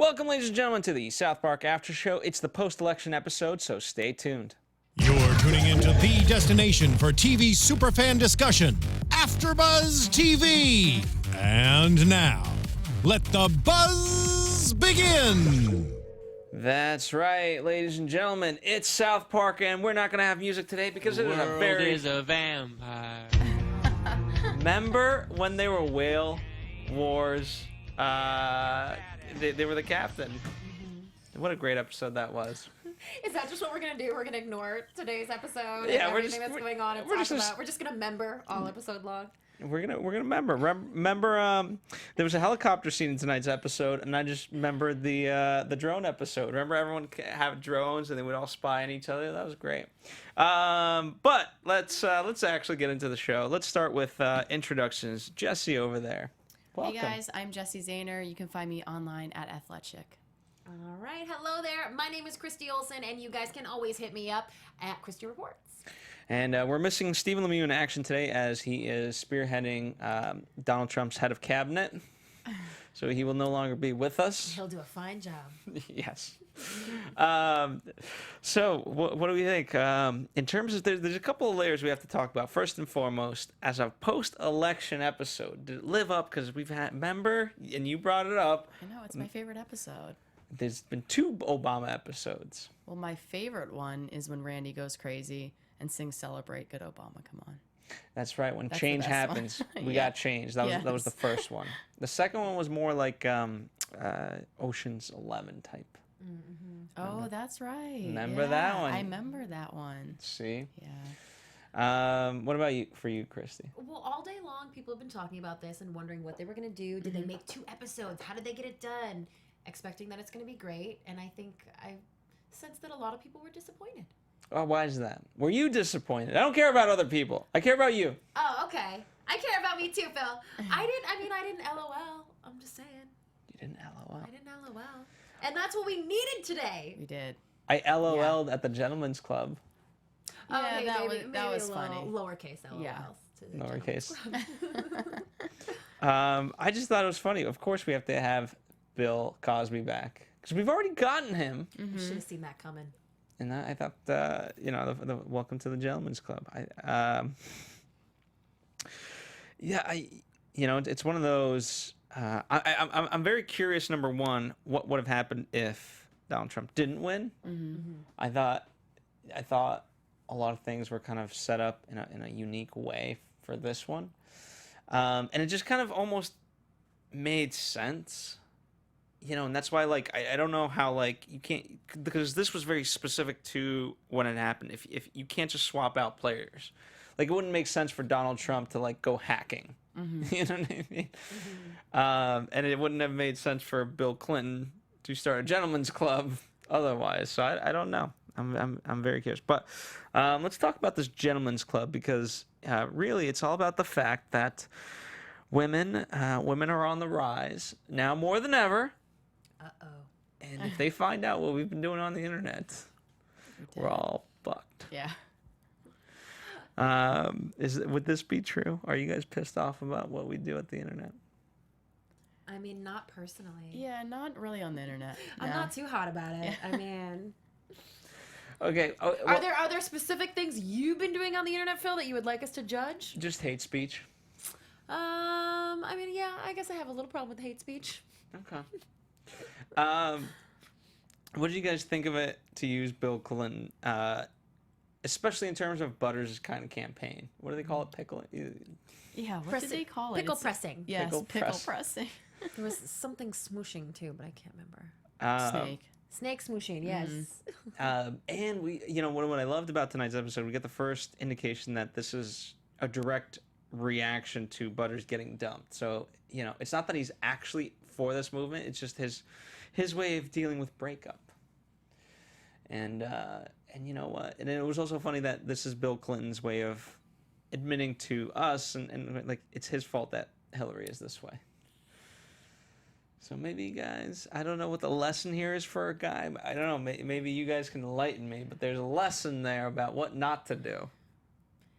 Welcome, ladies and gentlemen, to the South Park After Show. It's the post-election episode, so stay tuned. You're tuning into the destination for TV superfan discussion, AfterBuzz TV. And now, let the buzz begin. That's right, ladies and gentlemen. It's South Park, and we're not going to have music today because it is a very... is a vampire. Remember when they were Whale Wars? They were the captain. What a great episode that was. Is that just what we're gonna do? We're gonna ignore today's episode Yeah, and we're everything that's going on and talk about. We're just gonna member all episode long. We're gonna remember. There was a helicopter scene in tonight's episode, and I just remembered the drone episode. Remember, everyone have drones, and they would all spy on each other. That was great. But let's actually get into the show. Let's start with introductions. Jessie over there. Welcome. Hey guys, I'm Jessie Zahner. You can find me online at athletchick. All right, hello there. My name is Christy Olson, and you guys can always hit me up at Christy Reports. And we're missing Stephen Lemieux in action today as he is spearheading Donald Trump's head of cabinet. So he will no longer be with us. He'll do a fine job. Yes. So what do we think? In terms of, there's a couple of layers we have to talk about. First and foremost, as a post-election episode, did it live up? Because we've had, remember, and you brought it up. I know, it's my favorite episode. There's been 2 Obama episodes. Well, my favorite one is when Randy goes crazy and sings "Celebrate Good Obama." Come on. That's right. When That's change the best happens, one. we Yeah. got changed. That was the first one. The second one was more like Ocean's 11 type. Oh, that's right. Remember that one? I remember that one. See? Yeah. What about you? For you, Christy? Well, all day long, people have been talking about this and wondering what they were going to do. Did they make 2 episodes? How did they get it done? Expecting that it's going to be great. And I think I sensed that a lot of people were disappointed. Oh, why is that? Were you disappointed? I don't care about other people. I care about you. Oh, okay. I care about me too, Phil. I didn't LOL. I'm just saying. You didn't LOL. I didn't LOL. And that's what we needed today. We did. I LOL'd at the Gentleman's Club. Yeah, Okay, that was a funny. Lowercase LOLs. Yeah. To the Lowercase. gentleman's I just thought it was funny. Of course, we have to have Bill Cosby back because we've already gotten him. club. Should have seen that coming. And I thought, the welcome to the Gentleman's Club. It's one of those. I'm very curious. Number one, what would have happened if Donald Trump didn't win? I thought a lot of things were kind of set up in a unique way for this one, and it just kind of almost made sense. And that's why, I don't know how, you can't, because this was very specific to when it happened. If you can't just swap out players, it wouldn't make sense for Donald Trump to, go hacking. You know what I mean? And it wouldn't have made sense for Bill Clinton to start a gentleman's club otherwise. So I don't know. I'm very curious. But let's talk about this gentleman's club because really it's all about the fact that women are on the rise now more than ever. Uh-oh. And if they find out what we've been doing on the internet, we're all fucked. Yeah. Would this be true? Are you guys pissed off about what we do at the internet? I mean, not personally. Yeah, not really on the internet. I'm No. not too hot about it. I mean, Okay. are there specific things you've been doing on the internet, Phil, that you would like us to judge? Just hate speech. I mean, yeah, I guess I have a little problem with hate speech. Okay. What did you guys think of it, to use Bill Clinton, especially in terms of Butters' kind of campaign? What do they call it? Pickle? Yeah, what did they call it? Pickle It's- pressing. Yes, Pickle pickle press. pressing. There was something smooshing too, but I can't remember. Snake. Snake smooshing, yes. And we, what I loved about tonight's episode, we get the first indication that this is a direct reaction to Butters getting dumped. So, it's not that he's actually for this movement. It's just his way of dealing with breakup. And you know what? And it was also funny that this is Bill Clinton's way of admitting to us and it's his fault that Hillary is this way. So maybe, guys, I don't know what the lesson here is for a guy. I don't know. Maybe you guys can enlighten me, but there's a lesson there about what not to do.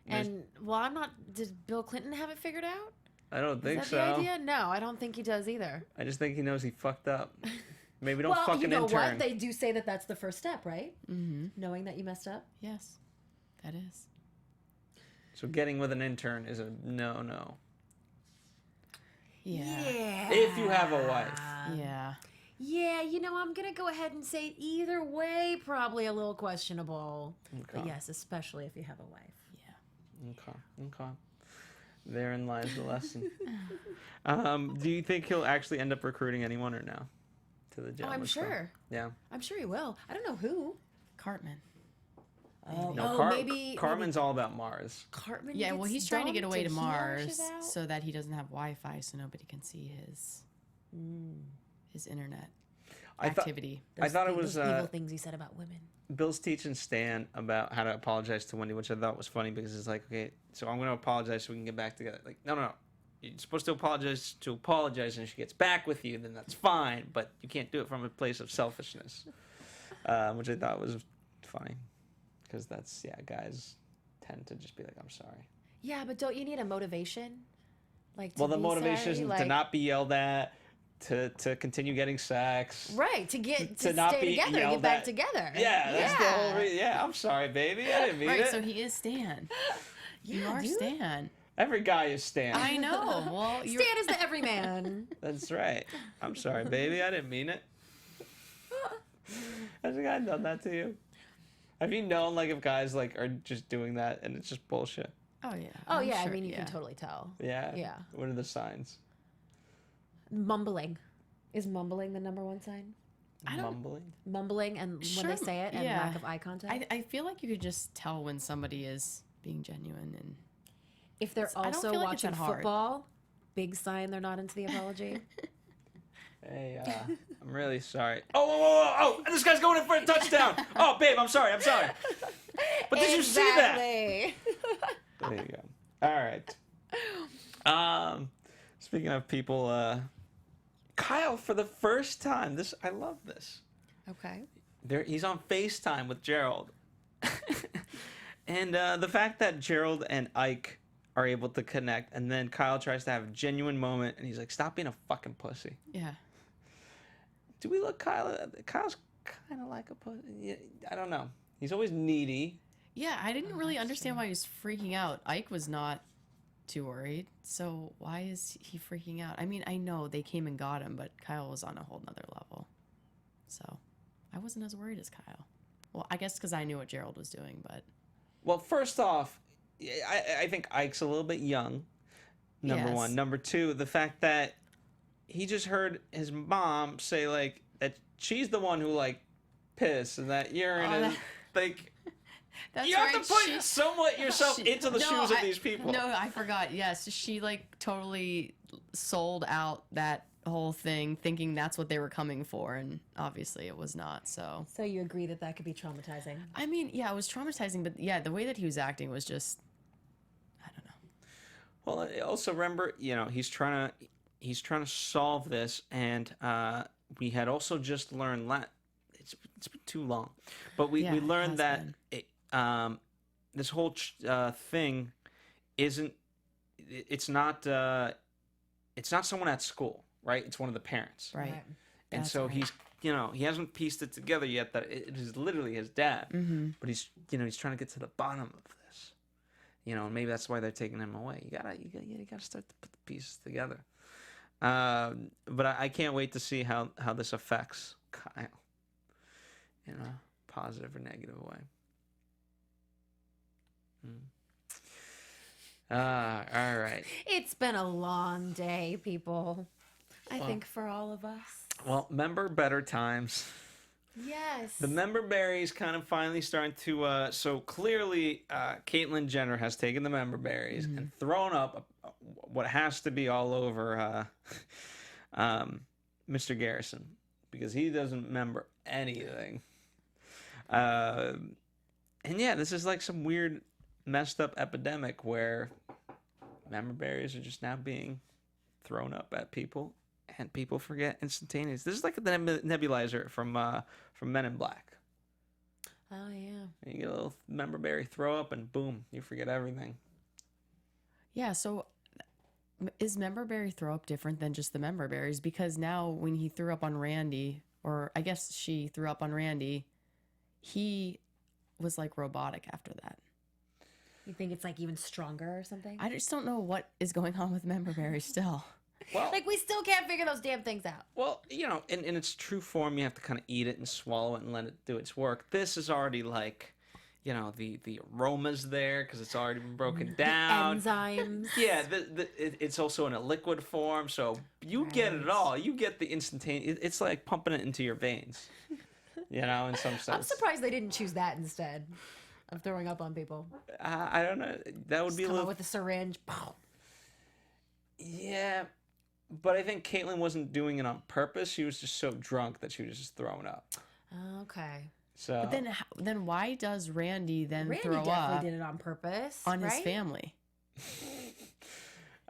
And, well, did Bill Clinton have it figured out? I don't think Is so. that the idea? No, I don't think he does either. I just think he knows he fucked up. Maybe don't Well, fucking you know intern. what? They do say that that's the first step, right? Mm-hmm. Knowing that you messed up. Yes, that is. So getting with an intern is a no. Yeah. If you have a wife. Yeah. Yeah, you know, I'm going to go ahead and say either way, probably a little questionable. But yes, especially if you have a wife. Yeah. Okay. Therein lies the lesson. Do you think he'll actually end up recruiting anyone or no? To the gym? Oh, I'm sure. Yeah. I'm sure he will. I don't know who. Cartman. Oh, No, maybe Cartman's all about Mars. Cartman. Yeah, well, he's trying to get away to he Mars lash it out? so that he doesn't have Wi-Fi, so nobody can see his internet activity. I thought it was those evil things he said about women. Bill's teaching Stan about how to apologize to Wendy, which I thought was funny because it's like, okay, so I'm going to apologize so we can get back together. Like, no. You're supposed to apologize, and if she gets back with you, then that's fine, but you can't do it from a place of selfishness, which I thought was funny because that's, guys tend to just be like, I'm sorry. Yeah, but don't you need a motivation? Like, The motivation is sorry? to not be yelled at, to continue getting sex. Right, to not stay be together, yelled get back at. together. Yeah, that's the whole reason. Yeah, I'm sorry, baby. I didn't mean Right, it. so he is Stan. You are dude. Stan. Every guy is Stan. I know. Well, you're... Stan is the everyman. That's right. I'm sorry, baby. I didn't mean it. Has a guy done that to you? Have you known, like, if guys, like, are just doing that and it's just bullshit? Oh, yeah. Oh, I'm yeah, sure, I mean, you yeah. can totally tell. Yeah? Yeah. What are the signs? Mumbling. Is mumbling the number one sign? Mumbling? Mumbling and when they say it and yeah. lack of eye contact? I feel like you could just tell when somebody is being genuine and... If they're I don't also feel like it's watching that hard. football, big sign they're not into the apology. Hey, I'm really sorry. Oh, this guy's going in for a touchdown. Oh, babe, I'm sorry. But did you see that? Exactly. There you go. All right. Speaking of people, Kyle, for the first time, I love this. Okay. He's on FaceTime with Gerald. And the fact that Gerald and Ike are able to connect, and then Kyle tries to have a genuine moment, and he's like, stop being a fucking pussy. Yeah. Do we look Kyle's kind of like a pussy? I don't know. He's always needy. Yeah, I didn't really understand why he was freaking out. Ike was not too worried, so why is he freaking out? I mean, I know they came and got him, but Kyle was on a whole nother level. So I wasn't as worried as Kyle. Well, I guess because I knew what Gerald was doing, but... Well, first off, I think Ike's a little bit young, number Yes. one. Number two, the fact that he just heard his mom say, like, that she's the one who, like, pissed and that urine is, like... That's you have right. to put somewhat yourself into the shoes of these people. No, I forgot. Yes, she, like, totally sold out that whole thing thinking that's what they were coming for, and obviously it was not, so... So you agree that could be traumatizing? I mean, yeah, it was traumatizing, but yeah, the way that he was acting was just... I don't know. Well, also remember, he's trying to solve this, and we had also just learned it's been too long, but we Yeah, it learned has that this whole thing isn't. It's not someone at school, right? It's one of the parents, Right. And That's so right. he's he hasn't pieced it together yet that it is literally his dad, but he's trying to get to the bottom of this. And maybe that's why they're taking him away. You gotta start to put the pieces together. But I can't wait to see how this affects Kyle in a positive or negative way. All right. It's been a long day, people. I think for all of us. Well, remember better times. Yes. The member berries kind of finally starting to. So clearly, Caitlyn Jenner has taken the member berries and thrown up what has to be all over Mr. Garrison because he doesn't remember anything. And yeah, this is like some weird, messed up epidemic where member berries are just now being thrown up at people, and people forget instantaneous. This is like the nebulizer from Men in Black. Oh yeah. You get a little member berry throw up, and boom, you forget everything. Yeah, so is member berry throw up different than just the member berries? Because now when he threw up on Randy, or I guess she threw up on Randy, he was like robotic after that. You think it's like even stronger or something? I just don't know what is going on with member berries still. Well, Like, we still can't figure those damn things out. well, you know, in its true form, you have to kind of eat it and swallow it and let it do its work. This is already like, you know, the aroma's there because it's already been broken down. Enzymes. Yeah, it's also in a liquid form, so you get it all. You get the instantaneous. It's like pumping it into your veins. You know, in some sense. I'm surprised they didn't choose that instead of throwing up on people. I don't know. That would Just be a come little. out with a syringe. Pow. Yeah, but I think Caitlyn wasn't doing it on purpose. She was just so drunk that she was just throwing up. Okay. So. But then why does Randy then Randy throw definitely up did it on purpose. on his right? family?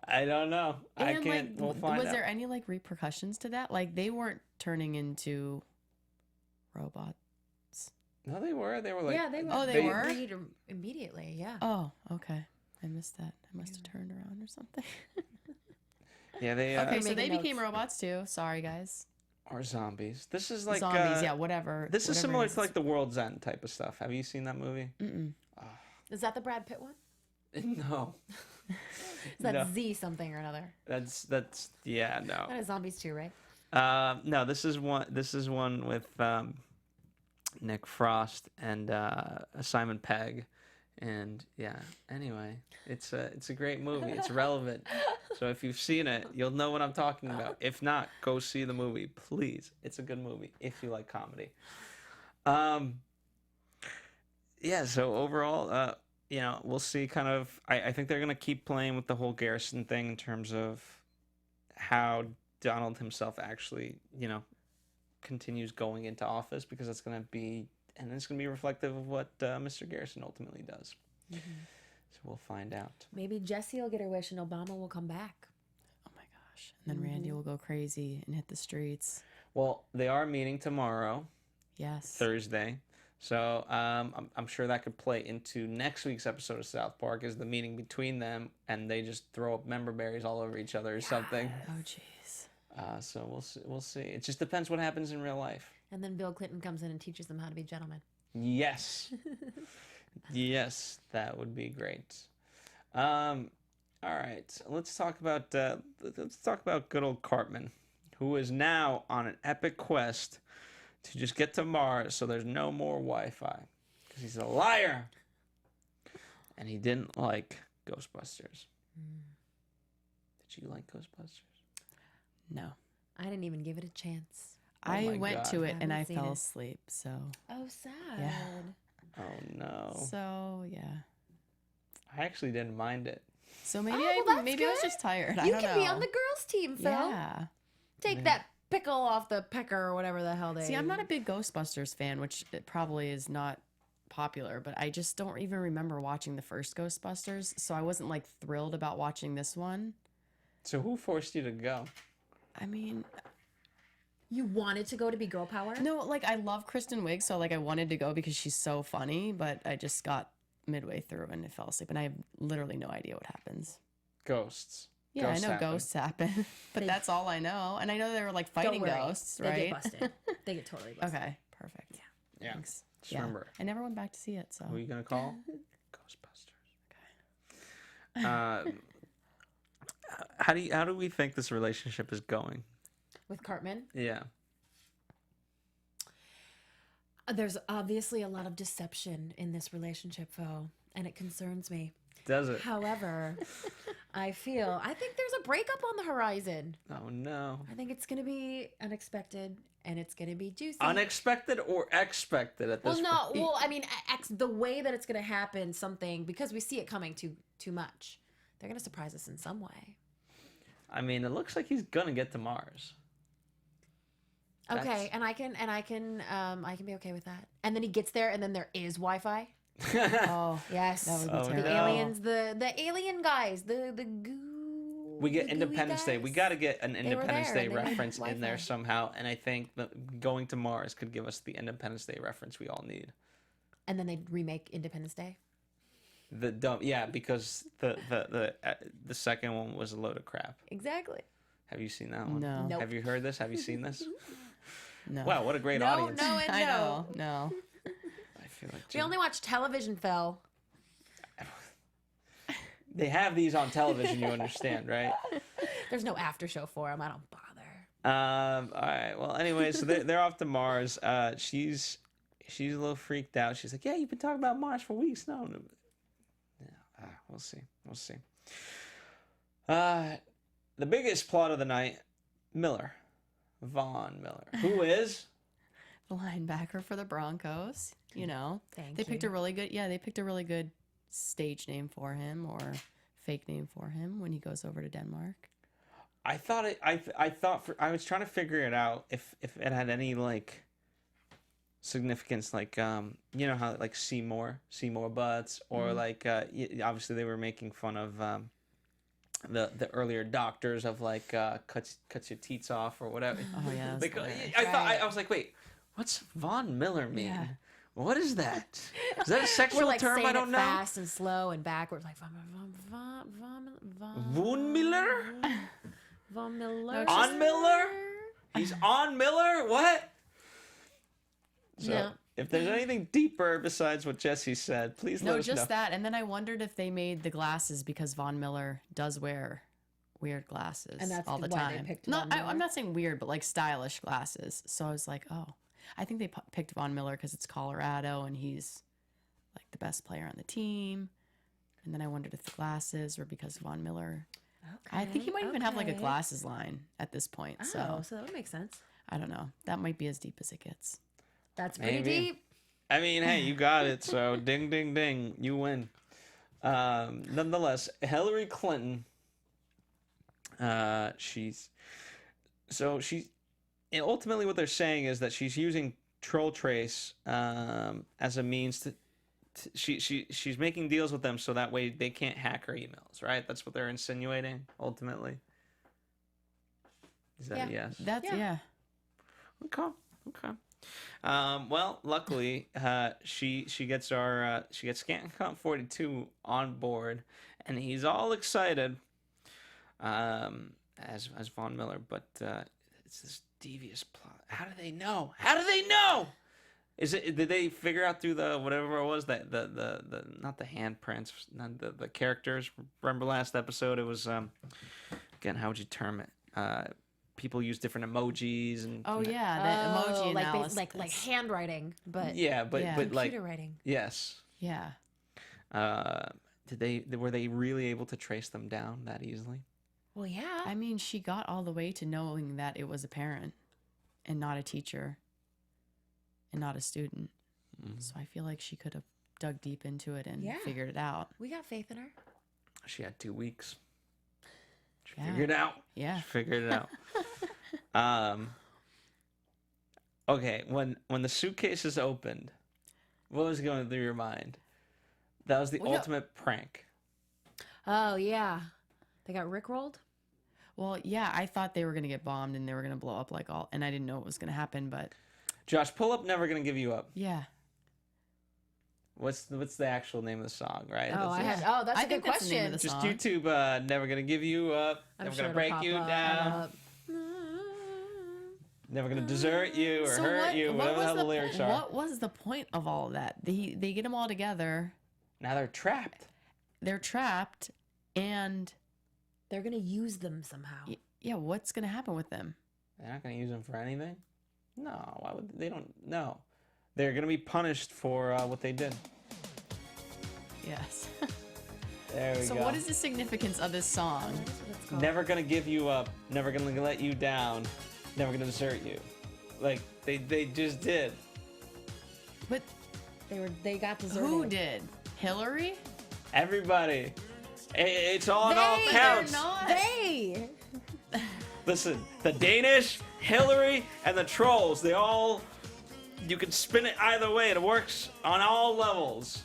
I don't know. I And can't. like, We'll find was out. there any like repercussions to that? Like they weren't turning into robots. No, they were. They were like. Yeah, they were. Oh, they were? agreed immediately. Yeah. Oh, okay. I missed that. I must have turned around or something. Yeah, they. Okay, so making they became notes. robots too. Sorry, guys. Or zombies. This is like. Zombies, yeah, whatever. This is whatever similar it is. to like the World's End type of stuff. Have you seen that movie? Mm-mm. Is that the Brad Pitt one? No. Is that No. Z something or another? That's yeah, no. That is zombies too, right? No, this is one with Nick Frost and Simon Pegg, and yeah. Anyway, it's a great movie. It's relevant. So if you've seen it, you'll know what I'm talking about. If not, go see the movie, please. It's a good movie if you like comedy. Yeah. So overall, you know, we'll see. Kind of, I think they're gonna keep playing with the whole Garrison thing in terms of how Donald himself actually, you know, continues going into office, because that's going to be, and it's going to be reflective of what Mr. Garrison ultimately does. So we'll find out. Maybe Jessie will get her wish and Obama will come back. Oh my gosh. And then Randy will go crazy and hit the streets. Well, they are meeting tomorrow, Yes. Thursday. So I'm sure that could play into next week's episode of South Park, is the meeting between them, and they just throw up member berries all over each other or something. Oh jeez. So we'll see. It just depends what happens in real life. And then Bill Clinton comes in and teaches them how to be gentlemen. Yes. Yes, that would be great. All right, let's talk about good old Cartman, who is now on an epic quest to just get to Mars, so there's no more Wi-Fi, because he's a liar, and he didn't like Ghostbusters. Did you like Ghostbusters? No. I didn't even give it a chance. I my went God. to it and I Haven't seen fell it. asleep. So Oh, sad. Yeah. Oh no, so yeah. I actually didn't mind it. So maybe Oh, well, that's maybe I was good. just tired. I You don't can know. be on the girls' team, Phil. Yeah. Take that pickle off the pecker or whatever the hell they. See, I'm not a big Ghostbusters fan, which it probably is not popular, but I just don't even remember watching the first Ghostbusters, so I wasn't like thrilled about watching this one. So who forced you to go? I mean, You wanted to go to be girl power? no, like I love Kristen Wiig, so like I wanted to go because she's so funny, but I just got midway through and I fell asleep, and I have literally no idea what happens. Ghosts. Yeah, Ghosts I know happen. ghosts happen, but that's all I know. And I know they were like Don't fighting worry. ghosts, They right? get busted. They get totally busted. Okay, perfect. Yeah. Thanks. Just remember. I never went back to see it, so. Who are you gonna call? Ghostbusters. How do we think this relationship is going? With Cartman, Yeah. there's obviously a lot of deception in this relationship, Fo, and it concerns me. Does it? However, I think there's a breakup on the horizon. Oh no. I think it's going to be unexpected and it's going to be juicy. Unexpected or expected at this Well, no. point? Well, I mean, the way that it's going to happen, something, because we see it coming too much. They're going to surprise us in some way. I mean, it looks like he's gonna get to Mars. Okay, and I can be okay with that. And then he gets there, and then there is Wi-Fi. Oh, Yes, that would be Oh, terrible. the no. aliens, the alien guys, the goo. We get the gooey Independence Day. We guys. got to get an Independence there, Day and they had reference in there Wi-Fi. somehow, and I think that going to Mars could give us the Independence Day reference we all need. And then they remake Independence Day. Because the second one was a load of crap. Exactly. Have you seen that one? No. Nope. Have you heard this? Have you seen this? No. Wow, what a great No, audience. no, and I no. know. No. I feel like We only watch television, Phil. they have these on television, you understand, right? There's no after show for them. I don't bother. All right. Well, anyway, so they're off to Mars. She's a little freaked out. She's like, "Yeah, you've been talking about Marsh for weeks." No. Yeah. We'll see. We'll see. The biggest plot of the night, Von Miller, who is The linebacker for the Broncos. You know, Thank they you. picked a really good. Yeah, they picked a really good stage name for him or fake name for him when he goes over to Denmark. I was trying to figure it out if it had any like significance, like you know how like Seymour Butts, or like obviously they were making fun of the earlier doctors of like cuts your teats off or whatever. Oh yeah, Like, hilarious. I was like, wait, what's Von Miller mean? Yeah. What is that? Is that a sexual We're like term? saying I don't it know. fast and slow and backwards, like Von Miller? Von Miller. No, just- On Miller? He's on Miller? What? So, Yeah. if there's anything deeper besides what Jessie said, please let No, us know. just that. And then I wondered if they made the glasses because Von Miller does wear weird glasses And that's all the why they time. picked No, Von Miller? I'm not saying weird, but like stylish glasses. So I was like, oh, I think they picked Von Miller because it's Colorado and he's like the best player on the team. And then I wondered if the glasses were because Von Miller. Okay, I think he might even have like a okay. glasses line at this point. Oh, So so that would make sense. I don't know. That might be as deep as it gets. That's pretty Maybe. deep. I mean, hey, you got it. So ding, ding, ding. You win. Nonetheless, Hillary Clinton, ultimately what they're saying is that she's using troll trace as a means to she's making deals with them so that way they can't hack her emails, right? That's what they're insinuating ultimately. Is that Yeah. a yes? That's Yeah. yeah. Okay. Well, luckily, she gets Scant Count 42 on board, and he's all excited, as Von Miller. But it's this devious plot. How do they know? How do they know? Did they figure out through the whatever it was that the not the handprints, not the characters? Remember last episode? It was again, how would you term it? People use different emojis and Oh yeah, the emoji like analysis. like handwriting, but yeah, but Yeah. but like computer writing. yes. yeah. Were they really able to trace them down that easily? Well, yeah. I mean, she got all the way to knowing that it was a parent and not a teacher and not a student. So I feel like she could have dug deep into it and Yeah. figured it out. We got faith in her. She had 2 weeks. She Yeah. figured it out. Yeah. She figured it out. Okay, when the suitcase is opened, what was going through your mind? That was the Well, yeah. ultimate prank. Oh yeah, they got rickrolled. Well, yeah, I thought they were going to get bombed and they were going to blow up like all, and I didn't know it was going to happen, but Josh, pull up "Never Gonna Give You Up." yeah. What's the actual name of the song? Right? Oh, That's it. that's I a good think that's the name question. of the Just song. YouTube "Never Gonna Give You Up." I'm Never sure gonna it'll break pop you up. down. Never gonna desert you or So hurt you. Whatever the was hell the lyrics are. What was the point of all of that? They get them all together. Now they're trapped. They're trapped, and They're gonna use them somehow. yeah, what's going to happen with them? They're not gonna use them for anything. No, why would they? Don't. No, they're gonna be punished for what they did. Yes. There we So go. what is the significance of this song? That's what it's called. Never gonna give you up. Never gonna let you down. Never gonna desert you. Like they just did. But They got deserted. who did? Hillary? Everybody. It's all in all They- counts. They're not. They. Listen, the Danish, Hillary, and the trolls. They all. You can spin it either way. It works on all levels.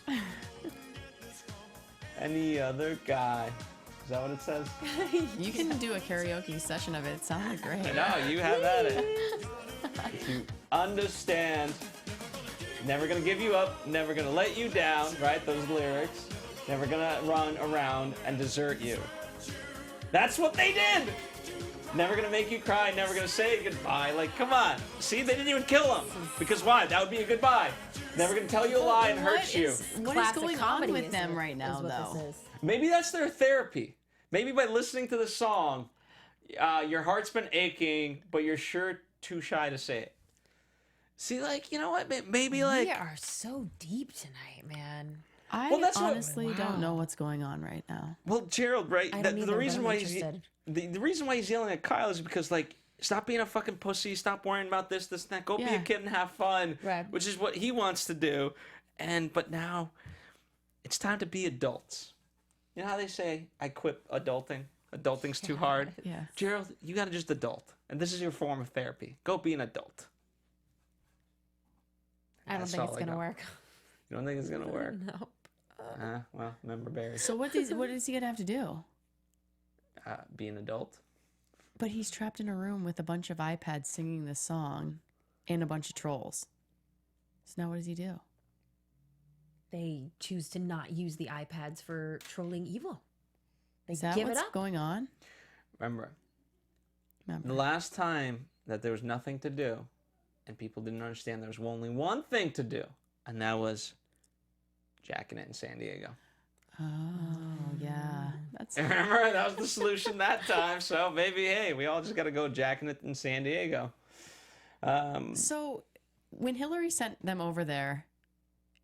Any other guy. Is that what it says? You can do a karaoke session of it. It sounded great. No, you have at it. If you understand, never gonna give you up, never gonna let you down, right? Those lyrics. Never gonna run around and desert you. That's what they did! Never gonna make you cry, never gonna say goodbye. Like, come on. See, they didn't even kill him. Because why? That would be a goodbye. Never gonna tell you a lie and hurt you. What is Classic going on comedy, with isn't them it? right now, Is what though? this is. Maybe that's their therapy. Maybe by listening to the song, your heart's been aching, but you're sure too shy to say it. See, like, you know what? Maybe like We are so deep tonight, man. I Well, that's what- honestly don't know what's going on right now. Well, Gerald, right? I don't The either, but reason I'm why interested. the reason why he's yelling at Kyle is because like, stop being a fucking pussy. Stop worrying about this, and that. Go be a Yeah. kid and have fun, Right. which is what he wants to do. But now, it's time to be adults. You know how they say, "I quit adulting. Adulting's too hard." Yeah. Gerald, you gotta just adult, and this is your form of therapy. Go be an adult. I don't That's think all it's I gonna got. work. You don't think it's gonna work? No. Well, remember Barry. So what is he gonna have to do? Be an adult. But he's trapped in a room with a bunch of iPads singing this song and a bunch of trolls. So now what does he do? They choose to not use the iPads for trolling evil. They Is that give what's it up. going on? Remember, Remember. the last time that there was nothing to do, and people didn't understand there was only one thing to do, and that was jacking it in San Diego. Oh, yeah. That's Remember, that was the solution that time. So maybe, hey, we all just got to go jacking it in San Diego. So when Hillary sent them over there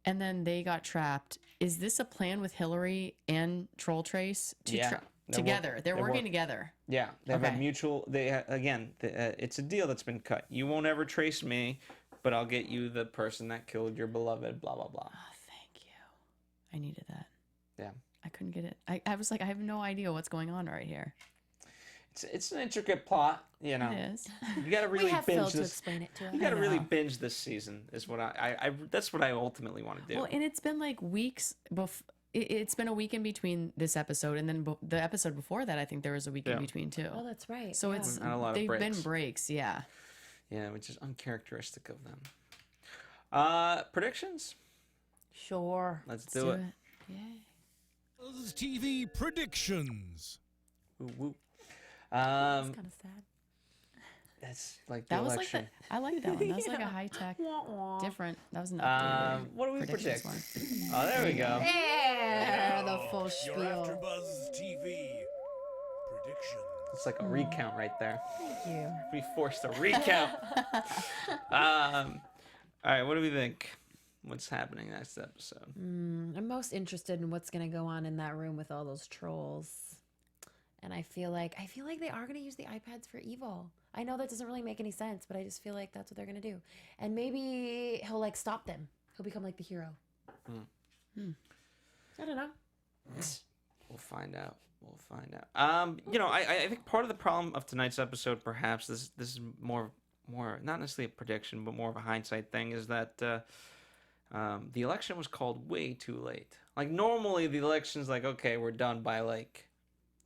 and then they got trapped, is this a plan with Hillary and Troll Trace to Yeah, together? They're working together. Yeah, they have a Okay. mutual. It's a deal that's been cut. You won't ever trace me, but I'll get you the person that killed your beloved. Blah blah blah. Oh, thank you. I needed that. Yeah, I couldn't get it. I was like, I have no idea what's going on right here. it's an intricate plot. You know, It is. you got to We really have Phil binge to this. explain it to us. You got to really know. binge this season. Is what I that's what I ultimately want to do. Well, and it's been like weeks it's been a week in between this episode, and then the episode before that, I think there was a week in between too. Oh, that's right. So yeah. it's Not a lot of they've breaks. been breaks, yeah. Yeah, which is uncharacteristic of them. Predictions? Sure. Let's do it. Yay. Buzz TV predictions. Woo, woo. It's kind of sad. That's like the That was election. like I like that one. That was like a high tech, Wah, wah. different. That was an updated. What do we predictions predict? one. Oh, there we go. There, the full Your spiel. AfterBuzz TV predictions. It's like a recount right there. Thank you. We forced a recount. All right, what do we think? What's happening next episode? I'm most interested in what's gonna go on in that room with all those trolls. And I feel like they are gonna use the iPads for evil. I know that doesn't really make any sense, but I just feel like that's what they're gonna do. And maybe he'll like stop them. He'll become like the hero. I don't know. We'll find out. We'll find out. I think part of the problem of tonight's episode, perhaps this is more not necessarily a prediction, but more of a hindsight thing, is that the election was called way too late. Like normally the election's like, okay, we're done by like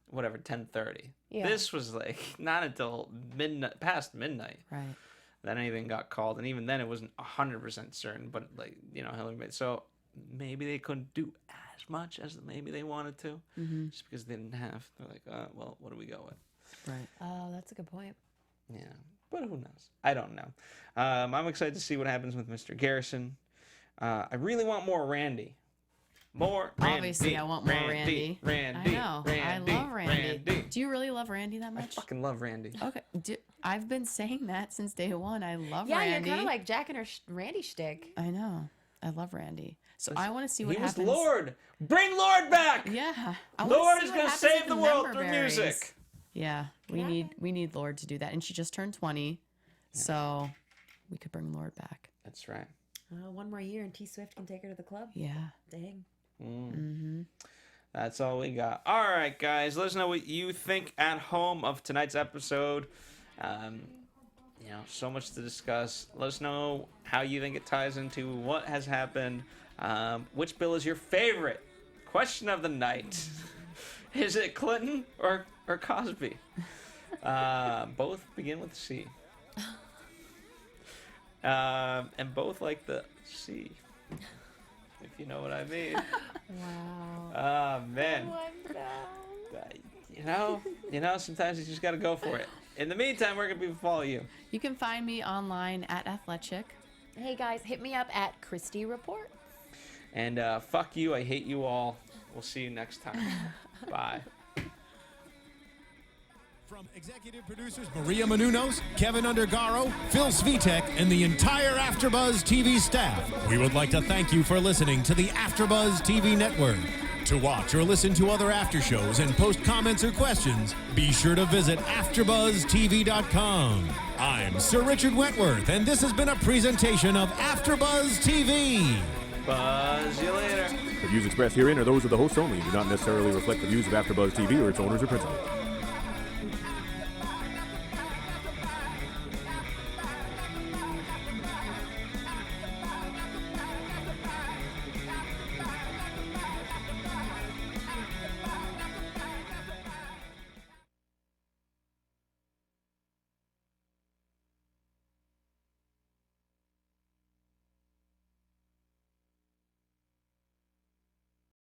whatever 10:30. Yeah. This was like not until midnight, past midnight, Right. that anything got called, and even then it wasn't 100% certain. But like Hillary made so maybe they couldn't do as much as maybe they wanted to, just because they didn't have. They're like, well, what do we go with? Right. Oh, that's a good point. Yeah, but who knows? I don't know. I'm excited to see what happens with Mr. Garrison. I really want more Randy. More Randy. Obviously, I want more Randy. Randy. I know. Randy, I love Randy. Randy. Do you really love Randy that I much? fucking love Randy. Okay. I've been saying that since day one. I love Yeah, Randy. you're kind of like Jack and her Randy shtick. I know. I love Randy. So I want to see what He was happens. Lord. Bring Lord back. Yeah. I wanna Lord see is what gonna happens save with the world member through berries. music. Yeah, we need Lord to do that, and she just turned 20, so we could bring Lord back. That's right. One more year and T Swift can take her to the club. Yeah. Dang. That's all we got. All right, guys. Let us know what you think at home of tonight's episode. So much to discuss. Let us know how you think it ties into what has happened. Which bill is your favorite? Question of the night. Is it Clinton or Cosby? Both begin with C. And both like the C. If you know what I mean. Wow. Man. Sometimes you just got to go for it. In the meantime, where can people follow you? You can find me online at Athletic. Hey guys, hit me up at Christy Report. And fuck you. I hate you all. We'll see you next time. Bye. From executive producers Maria Menounos, Kevin Undergaro, Phil Svitek, and the entire AfterBuzz TV staff, we would like to thank you for listening to the AfterBuzz TV network. To watch or listen to other after shows and post comments or questions, be sure to visit AfterBuzzTV.com. I'm Sir Richard Wentworth, and this has been a presentation of AfterBuzz TV. Buzz you later. The views expressed herein are those of the hosts only and do not necessarily reflect the views of AfterBuzz TV or its owners or principals.